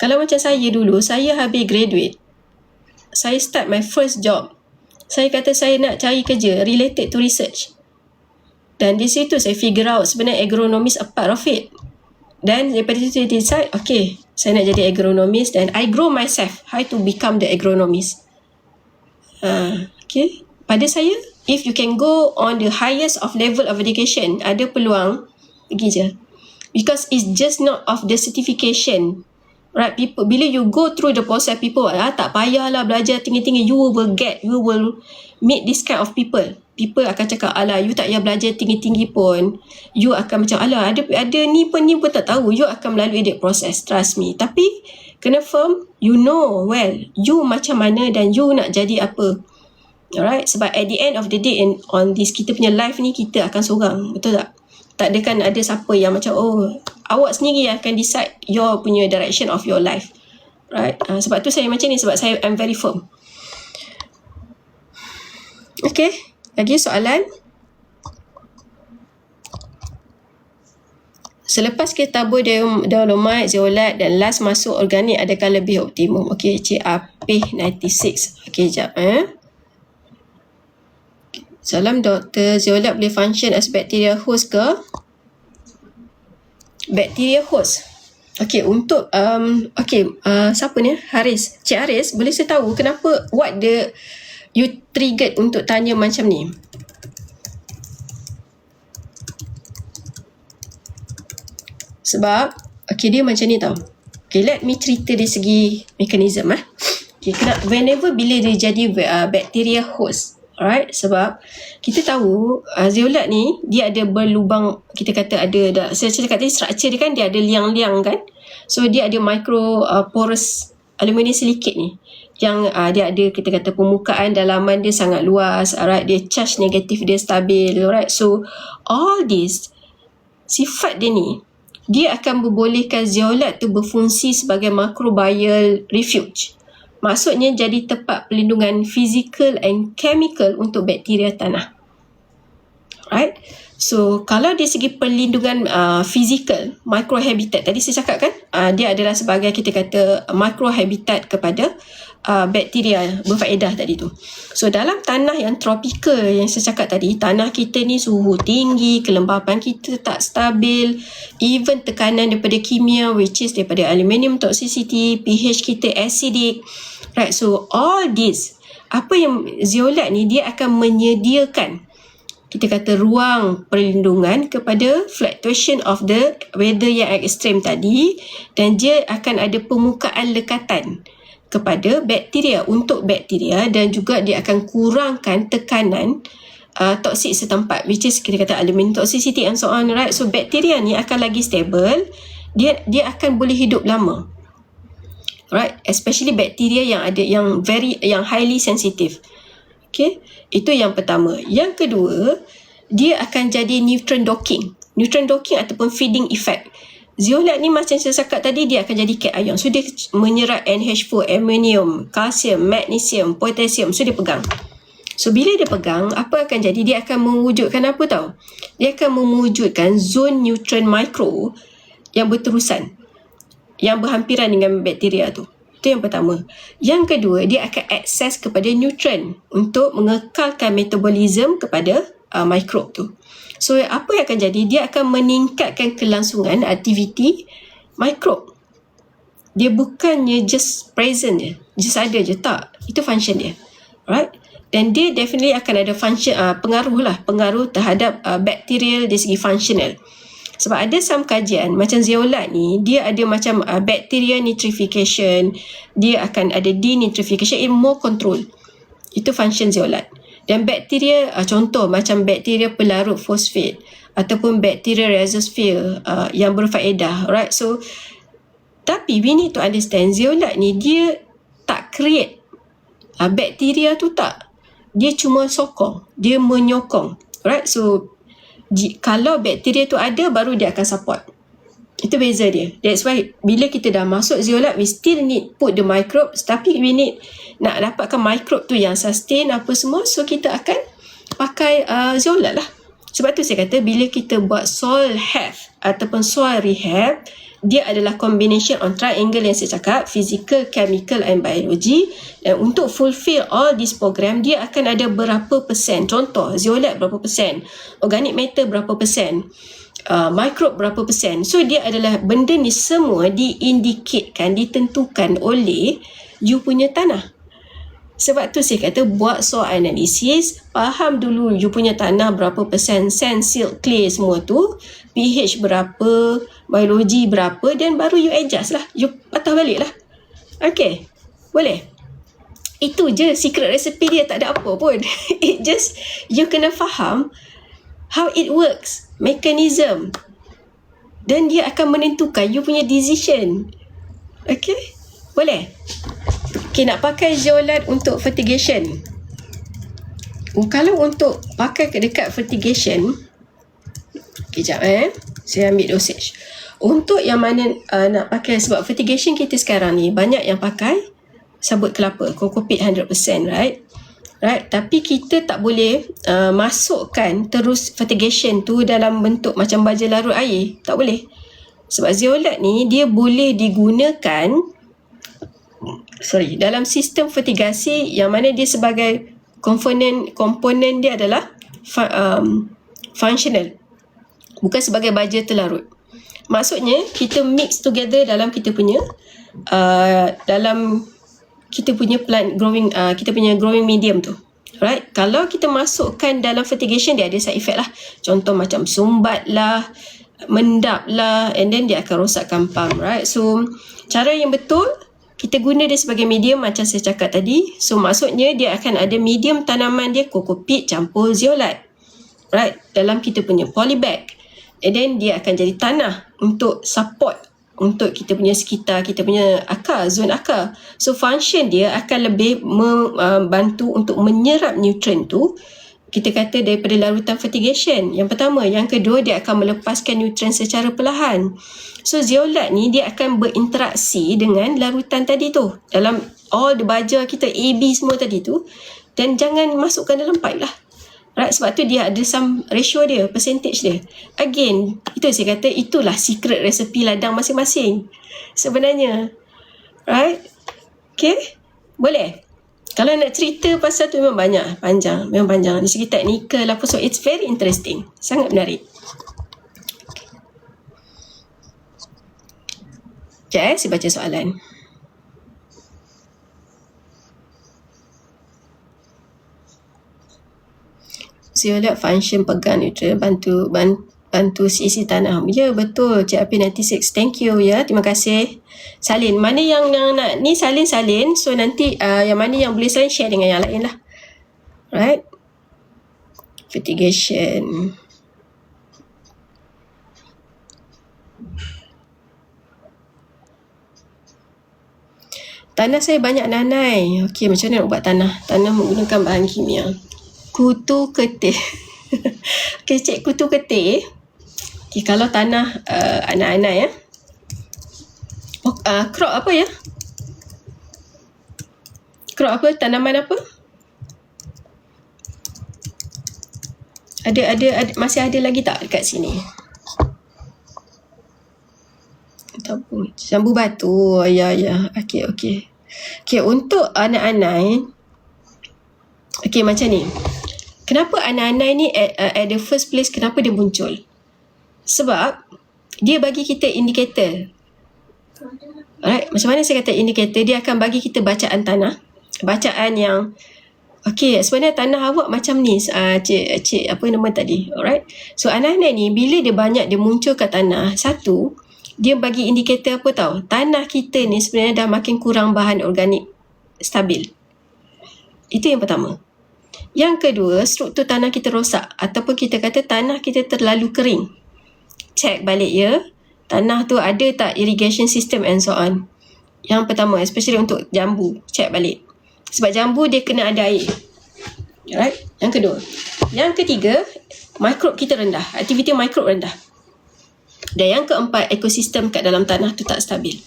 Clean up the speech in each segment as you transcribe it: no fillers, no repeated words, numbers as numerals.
Kalau macam saya dulu, saya habis graduate, saya start my first job, saya kata saya nak cari kerja related to research. Dan di situ saya figure out sebenarnya agronomist a part of it. Dan daripada situ saya decide, okay, saya nak jadi agronomist, dan I grow myself how to become the agronomist. Okay, pada saya, if you can go on the highest of level of education, ada peluang, pergi je. Because it's just not of the certification. Right, people, bila you go through the process, people tak payahlah belajar tinggi-tinggi, you will meet this kind of people. People akan cakap, alah, you tak payah belajar tinggi-tinggi pun, you akan macam, alah, ada ni pun tak tahu, you akan melalui that process, trust me. Tapi kena firm, you know well you macam mana dan you nak jadi apa. Alright, sebab at the end of the day, and on this kita punya life ni, kita akan seorang, betul tak? Tak ada kan ada siapa yang macam, awak sendiri yang akan decide your punya direction of your life. Right? Sebab tu saya macam ni, sebab saya I'm very firm. Okay, lagi soalan? Selepas kita tabur dolomite, zeolat dan las masuk organik, adakah lebih optimum? Okay, CAP96. Okay, sekejap. Salam doktor, zeolat boleh function as bacteria host ke? Bacteria host. Okay, untuk siapa ni? Haris. Cik Haris, boleh saya tahu kenapa you triggered untuk tanya macam ni? Sebab dia macam ni tau. Okay, let me cerita dari segi mekanisme. Okay, whenever bila dia jadi bacteria host, alright, sebab kita tahu zeolat ni dia ada berlubang, kita kata ada saya cakap tadi structure dia kan, dia ada liang-liang kan, so dia ada micro porous aluminium silicate ni yang dia ada, kita kata permukaan dalaman dia sangat luas, alright, dia charge negatif dia stabil, alright. So all this sifat dia ni, dia akan membolehkan zeolat tu berfungsi sebagai microbial refuge. Maksudnya jadi tempat pelindungan fizikal and chemical untuk bakteria tanah. Right? So, kalau dari segi perlindungan fizikal, microhabitat, tadi saya cakap kan, dia adalah sebagai kita kata microhabitat kepada bakteria berfaedah tadi tu. So, dalam tanah yang tropikal yang saya cakap tadi, tanah kita ni suhu tinggi, kelembapan kita tak stabil, even tekanan daripada kimia, which is daripada aluminium toxicity, pH kita acidic. Right, so all this, apa yang zeolat ni, dia akan menyediakan, kita kata, ruang perlindungan kepada fluctuation of the weather yang ekstrim tadi, dan dia akan ada permukaan lekatan kepada bakteria, untuk bakteria, dan juga dia akan kurangkan tekanan toksik setempat, which is kita kata aluminium toxicity and so on, right? So bakteria ni akan lagi stable, dia akan boleh hidup lama. Right, especially bakteria yang ada yang highly sensitive. Okay, itu yang pertama. Yang kedua, dia akan jadi neutron docking. Neutron docking ataupun feeding effect. Zeolat ni macam saya cakap tadi, dia akan jadi cation. So dia menyerap NH4, amonium, kalsium, magnesium, potassium. So dia pegang. So bila dia pegang, apa akan jadi? Dia akan mewujudkan apa tau? Dia akan mewujudkan zon neutron micro yang berterusan, yang berhampiran dengan bakteria tu. Itu yang pertama. Yang kedua, dia akan akses kepada neutron untuk mengekalkan metabolism kepada mikrob tu. So apa yang akan jadi? Dia akan meningkatkan kelangsungan aktiviti mikrob. Dia bukannya just present je, just ada je, tak. Itu function dia. Right? Dan dia definitely akan ada function, pengaruh terhadap bakterial dari segi functional. Sebab ada some kajian macam zeolat ni, dia ada macam bacteria nitrification, dia akan ada denitrification, more control. Itu function zeolat. Dan bakteria, contoh macam bakteria pelarut fosfat ataupun bakteria rhizosphere yang berfaedah, right? So tapi we need to understand, zeolat ni dia tak create bakteria tu, tak. Dia cuma sokong, dia menyokong, right? So kalau bakteria tu ada, baru dia akan support. Itu beza dia. That's why bila kita dah masuk zeolat, we still need put the microbes, tapi we need nak dapatkan microbe tu yang sustain apa semua, so kita akan pakai zeolat lah. Sebab tu saya kata, bila kita buat soil health ataupun soil rehab, dia adalah combination on triangle yang saya cakap, physical, chemical and biology. Dan untuk fulfill all this program, dia akan ada berapa persen. Contoh, zeolite berapa persen, organic matter berapa persen, microbe berapa persen. So dia adalah benda ni semua diindikatkan, ditentukan oleh you punya tanah. Sebab tu saya kata buat soal analisis, faham dulu you punya tanah berapa persen sand, silt, clay semua tu, pH berapa, biologi berapa, dan baru you adjust lah, you patah balik lah. Okay, boleh? Itu je secret recipe dia, tak ada apa pun. It just, you kena faham how it works, mechanism, dan dia akan menentukan you punya decision. Okay, boleh? Okay, nak pakai zeolite untuk fertigation. Kalau untuk pakai dekat fertigation, kejap saya ambil dosage. Untuk yang mana nak pakai, sebab fertigation kita sekarang ni banyak yang pakai sabut kelapa, coco peat 100%, right? Tapi kita tak boleh masukkan terus fertigation tu dalam bentuk macam baja larut air. Tak boleh. Sebab zeolite ni dia boleh digunakan dalam sistem fertigasi yang mana dia sebagai komponen dia adalah functional, bukan sebagai baja terlarut. Maksudnya kita mix together dalam kita punya plant growing, kita punya growing medium tu. Right? Kalau kita masukkan dalam fertigation, dia ada side effect lah. Contoh macam sumbat lah, mendap lah, and then dia akan rosakkan pump, right? So cara yang betul, kita guna dia sebagai medium macam saya cakap tadi. So maksudnya dia akan ada medium tanaman dia coco peat campur zeolite, right, dalam kita punya polybag. And then dia akan jadi tanah untuk support untuk kita punya sekitar, kita punya akar, zon akar. So function dia akan lebih membantu untuk menyerap nutrien tu, kita kata daripada larutan fertigation. Yang pertama. Yang kedua, dia akan melepaskan nutrien secara perlahan. So zeolite ni dia akan berinteraksi dengan larutan tadi tu, dalam all the baja kita A, B semua tadi tu, dan jangan masukkan dalam pipe lah. Right? Sebab tu dia ada some ratio dia, percentage dia. Again, itu saya kata itulah secret recipe ladang masing-masing sebenarnya. Right? Okay? Boleh? Kalau nak cerita pasal tu memang banyak, panjang, memang panjang. Di segi teknikal apa, so it's very interesting, sangat menarik. Sekejap saya baca soalan. Zeolite function pegang nutrien, bantu isi tanah. Ya, betul Cik Api 96. Thank you ya, terima kasih. Salin, mana yang nak ni salin. So nanti yang mana yang boleh salin share dengan yang lain lah. Right? Fertigation. Tanah saya banyak nanai. Okey, macam mana nak buat tanah? Tanah menggunakan bahan kimia. Kutu ketih. Okey, cik, kutu ketih. Okay, kalau tanah anak-anak ya. Crop apa ya? Crop apa? Tanaman apa? Ada masih ada lagi tak dekat sini? Jambu batu. Ya. Okey. Okey, untuk anak-anak okey, macam ni. Kenapa anak-anak ni at the first place, kenapa dia muncul? Sebab dia bagi kita indikator. Alright, macam mana saya kata indikator? Dia akan bagi kita bacaan tanah. Bacaan yang okey, sebenarnya tanah awak macam ni, cik apa nama tadi. Alright. So anak-anak ni bila dia banyak dia muncul kat tanah, satu, dia bagi indikator apa tahu? Tanah kita ni sebenarnya dah makin kurang bahan organik stabil. Itu yang pertama. Yang kedua, struktur tanah kita rosak ataupun kita kata tanah kita terlalu kering. Check balik ya, tanah tu ada tak irrigation system and so on. Yang pertama, especially untuk jambu, check balik. Sebab jambu dia kena ada air. Alright. Yang kedua. Yang ketiga, mikrob kita rendah, aktiviti mikrob rendah. Dan yang keempat, ekosistem kat dalam tanah tu tak stabil.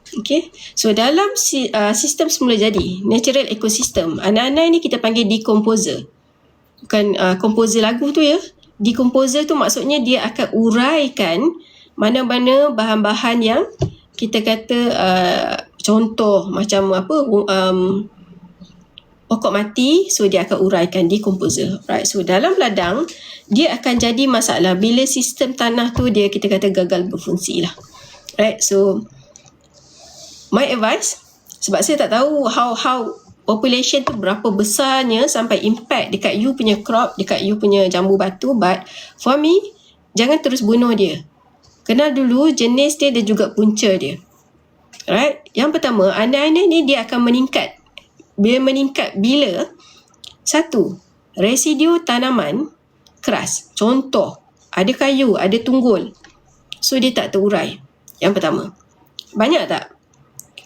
Okay, so dalam sistem semula jadi, natural ecosystem, anak-anak ni kita panggil decomposer. Bukan composer lagu tu ya. Decomposer tu maksudnya dia akan uraikan mana-mana bahan-bahan yang kita kata contoh macam pokok mati, so dia akan uraikan decomposer, right? So dalam ladang dia akan jadi masalah bila sistem tanah tu dia kita kata gagal berfungsi lah, right? So my advice, sebab saya tak tahu how population tu berapa besarnya sampai impact dekat you punya crop, dekat you punya jambu batu, but for me jangan terus bunuh dia. Kenal dulu jenis dia dan juga punca dia, right? Yang pertama, anai-anai ni dia akan meningkat. Bila meningkat, bila satu, residu tanaman keras, contoh ada kayu, ada tunggul, so dia tak terurai. Yang pertama. Banyak tak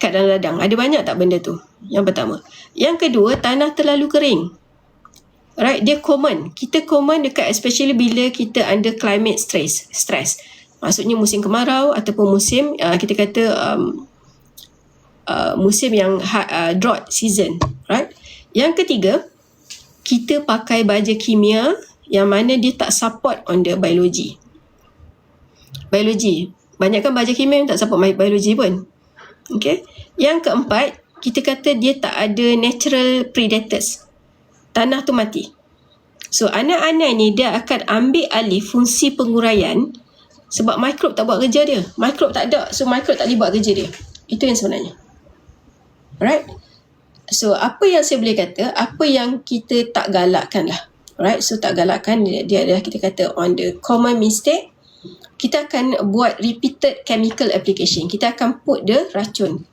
kat dalam ladang? Ada banyak tak benda tu? Yang pertama. Yang kedua, tanah terlalu kering, right? Dia common. Kita common dekat especially bila kita under climate stress. Maksudnya musim kemarau ataupun musim kita kata musim yang drought season, right? Yang ketiga, kita pakai baja kimia yang mana dia tak support on the biology. Banyakkan baja kimia yang tak support biology pun. Okay. Yang keempat, kita kata dia tak ada natural predators. Tanah tu mati. So anak-anak ni dia akan ambil alih fungsi penguraian sebab mikrob tak buat kerja dia. Mikrob tak ada, so mikrob tak boleh buat kerja dia. Itu yang sebenarnya. Right? So apa yang saya boleh kata, apa yang kita tak galakkan lah. Right? So tak galakkan dia adalah kita kata on the common mistake. Kita akan buat repeated chemical application. Kita akan put the racun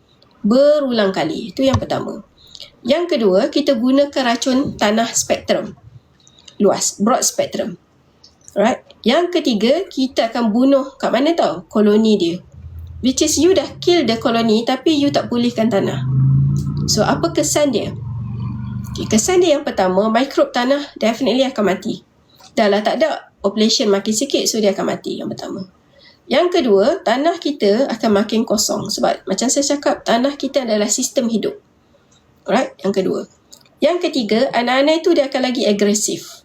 berulang kali. Itu yang pertama. Yang kedua, kita gunakan racun tanah spektrum luas, broad spectrum. Right? Yang ketiga, kita akan bunuh kat mana tau? Koloni dia. Which is you dah kill the koloni tapi you tak pulihkan tanah. So apa kesan dia? Okay, kesan dia yang pertama, mikrob tanah definitely akan mati. Dah lah tak ada, population makin sikit, so dia akan mati, yang pertama. Yang kedua, tanah kita akan makin kosong. Sebab macam saya cakap, tanah kita adalah sistem hidup. Alright, yang kedua. Yang ketiga, anak-anak itu dia akan lagi agresif.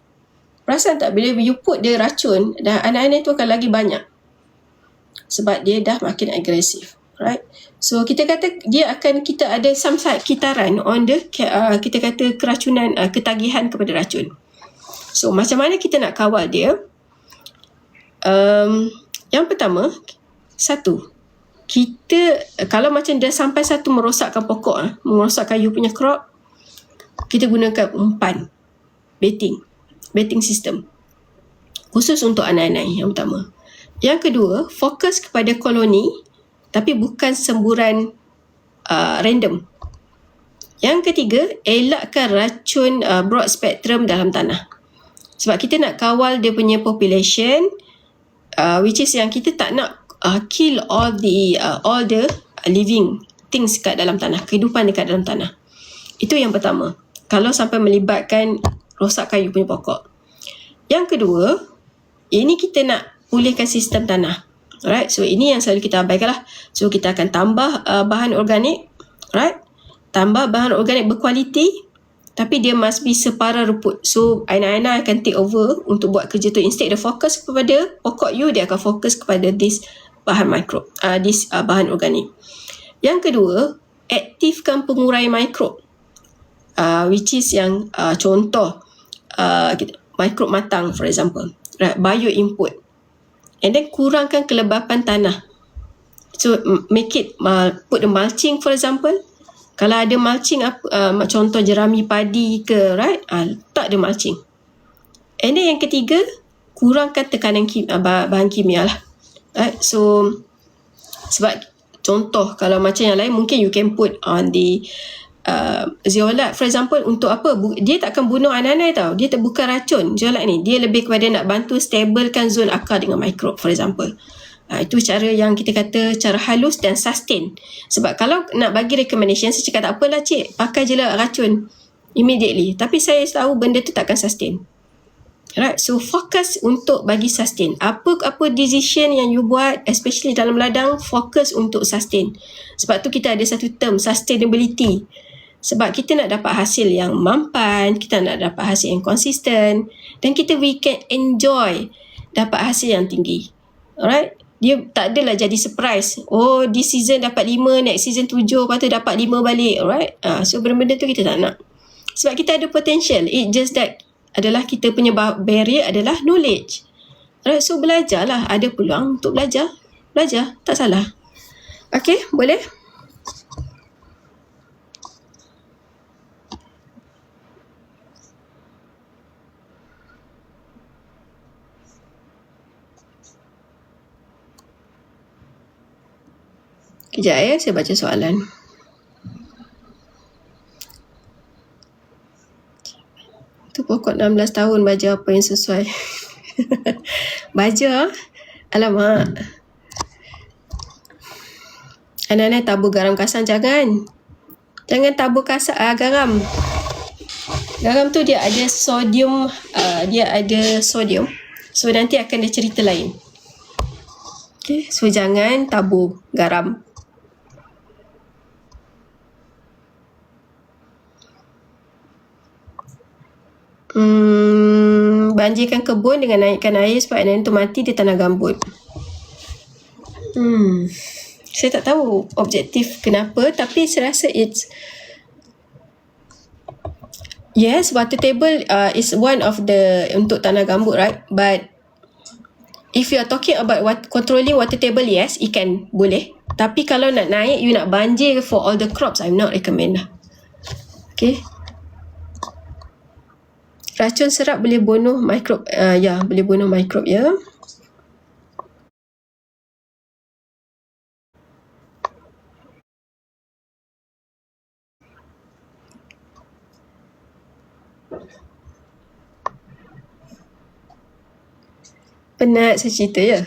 Perasan tak bila you put dia racun, dan anak-anak itu akan lagi banyak. Sebab dia dah makin agresif. Right? So kita kata kita ada some side kitaran on the kita kata keracunan, ketagihan kepada racun. So macam mana kita nak kawal dia? Yang pertama, satu, kita kalau macam dia sampai satu merosakkan pokok, merosakkan you punya crop, kita gunakan umpan, baiting system khusus untuk anak-anak. Yang pertama. Yang kedua, fokus kepada koloni tapi bukan semburan random. Yang ketiga, elakkan racun broad spectrum dalam tanah. Sebab kita nak kawal dia punya population, which is yang kita tak nak kill all the living things kat dalam tanah, kehidupan dekat dalam tanah. Itu yang pertama. Kalau sampai melibatkan rosak kayu punya pokok. Yang kedua, ini kita nak pulihkan sistem tanah. Alright, so ini yang selalu kita abaikan lah. So kita akan tambah bahan organik, right? Tambah bahan organik berkualiti, tapi dia must be separa rumput. So aina-aina akan take over untuk buat kerja tu. Instead dia fokus kepada pokok you, dia akan fokus kepada this bahan mikrob, bahan organik. Yang kedua, aktifkan pengurai mikrob, which is yang contoh mikrob matang for example, right? Bio input. And then kurangkan kelembapan tanah. So make it put the mulching for example. Kalau ada mulching contoh jerami padi ke, right? Tak ada mulching. And then yang ketiga, kurangkan tekanan bahan kimia lah. Right? So sebab contoh kalau macam yang lain mungkin you can put on the zeolat for example. Untuk apa? Dia tak akan bunuh anak-anak tau. Dia bukan racun zeolat ni. Dia lebih kepada nak bantu stabilkan zon akar dengan mikrob for example. Itu cara yang kita kata cara halus dan sustain. Sebab kalau nak bagi recommendation, saya cakap tak apalah cik, pakai je lah racun immediately. Tapi saya tahu benda tu takkan sustain. Right? So fokus untuk bagi sustain. Apa-apa decision yang you buat, especially dalam ladang, fokus untuk sustain. Sebab tu kita ada satu term, sustainability. Sebab kita nak dapat hasil yang mampan, kita nak dapat hasil yang konsisten, dan we can enjoy dapat hasil yang tinggi. Alright? Dia tak adalah jadi surprise. Oh, this season dapat 5, next season 7, lepas tu dapat 5 balik. Alright? So benda-benda tu kita tak nak. Sebab kita ada potential. It just that adalah kita punya barrier adalah knowledge. Alright, so belajarlah. Ada peluang untuk belajar. Belajar, tak salah. Okay, boleh? Kejap ya, saya baca soalan. Tu pokok 16 tahun baca apa yang sesuai. Baca? Alamak. Anak-anak tabur garam kasar jangan. Jangan tabur kasar garam. Garam tu dia ada sodium, So nanti akan ada cerita lain. Okay, so jangan tabur garam. Banjirkan kebun dengan naikkan air supaya anak itu mati di tanah gambut. Saya tak tahu objektif kenapa, tapi saya rasa yes, water table is one of the untuk tanah gambut, right? But if you are talking about controlling water table, yes, ikan boleh. Tapi kalau nak naik, you nak banjir for all the crops, I'm not recommend lah. Okay. Racun serap boleh bunuh mikrob. Boleh bunuh mikrob ya. Penat saya cerita ya.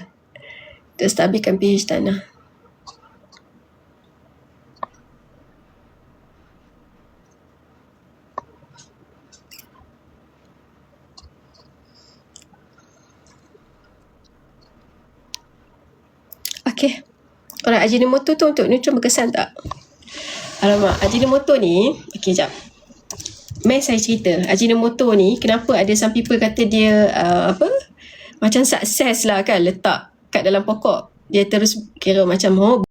Terus habiskan pH tanah. Okay. Alright, Ajinomoto tu untuk neutron berkesan tak? Alamak, Ajinomoto ni, okay, jap. Saya cerita, Ajinomoto ni, kenapa ada some people kata dia, macam sukses lah kan, letak kat dalam pokok. Dia terus kira macam,